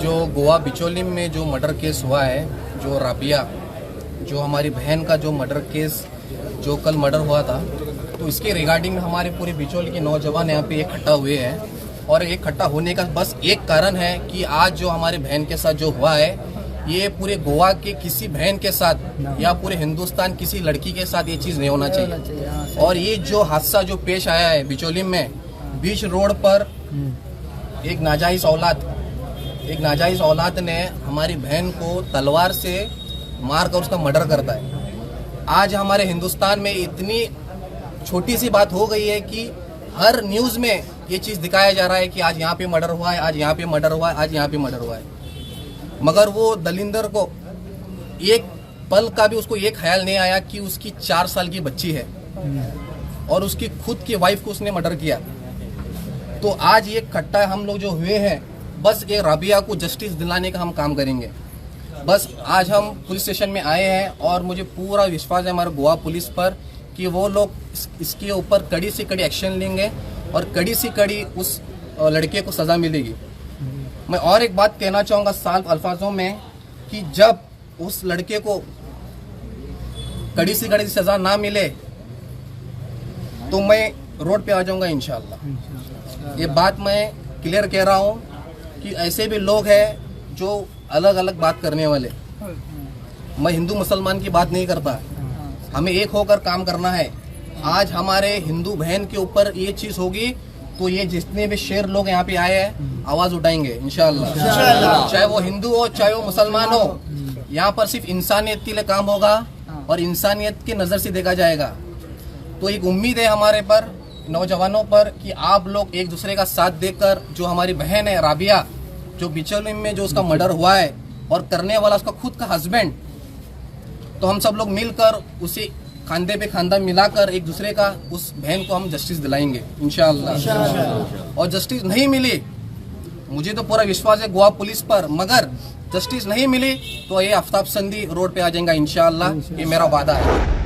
जो गोवा बिचौलिम में जो मर्डर केस हुआ है, जो राबिया, जो हमारी बहन का जो मर्डर केस जो कल मर्डर हुआ था, तो इसके रिगार्डिंग हमारे पूरे बिचौली के नौजवान यहाँ पे इकट्ठा हुए हैं। और इकट्ठा होने का बस एक कारण है कि आज जो हमारे बहन के साथ जो हुआ है, ये पूरे गोवा के किसी बहन के साथ या पूरे हिंदुस्तान किसी लड़की के साथ ये चीज़ नहीं होना चाहिए। और ये जो हादसा जो पेश आया है बिचौलिम में, बीच रोड पर एक नाजायज औलाद ने हमारी बहन को तलवार से मार कर उसका मर्डर करता है। आज हमारे हिंदुस्तान में इतनी छोटी सी बात हो गई है कि हर न्यूज़ में ये चीज़ दिखाया जा रहा है कि आज यहाँ पे मर्डर हुआ है, आज यहाँ पे मर्डर हुआ है, आज यहाँ पे मर्डर हुआ है। मगर वो दलिंदर को एक पल का भी उसको ये ख्याल नहीं आया कि उसकी 4 साल की बच्ची है और उसकी खुद की वाइफ को उसने मर्डर किया। तो आज ये इकट्ठा हम लोग जो हुए हैं, बस ये राबिया को जस्टिस दिलाने का हम काम करेंगे। बस आज हम पुलिस स्टेशन में आए हैं और मुझे पूरा विश्वास है हमारे गोवा पुलिस पर कि वो लोग इसके ऊपर कड़ी से कड़ी एक्शन लेंगे और कड़ी से कड़ी उस लड़के को सज़ा मिलेगी। मैं और एक बात कहना चाहूँगा साफ अल्फाजों में कि जब उस लड़के को कड़ी से कड़ी सज़ा ना मिले तो मैं रोड पे आ जाऊँगा इंशाल्लाह। ये बात मैं क्लियर कह रहा हूँ कि ऐसे भी लोग हैं जो अलग अलग बात करने वाले। मैं हिंदू मुसलमान की बात नहीं करता, हमें एक होकर काम करना है। आज हमारे हिंदू बहन के ऊपर ये चीज़ होगी तो ये जितने भी शेर लोग यहाँ पे आए हैं आवाज़ उठाएंगे इंशाल्लाह। चाहे वो हिंदू हो चाहे वो मुसलमान हो, यहाँ पर सिर्फ इंसानियत के लिए काम होगा और इंसानियत की नज़र से देखा जाएगा। तो एक उम्मीद है हमारे पर नौजवानों पर कि आप लोग एक दूसरे का साथ देकर जो हमारी बहन है राबिया, जो बिचौलिम में जो उसका मर्डर हुआ है और करने वाला उसका खुद का हस्बैंड, तो हम सब लोग मिलकर उसे खांदे पे खांदा मिलाकर एक दूसरे का उस बहन को हम जस्टिस दिलाएंगे इंशाअल्लाह। और जस्टिस नहीं मिली, मुझे तो पूरा विश्वास है गोवा पुलिस पर, मगर जस्टिस नहीं मिली तो ये आफ्ताब संधी रोड पे आ जाएगा इंशाअल्लाह, ये मेरा वादा है।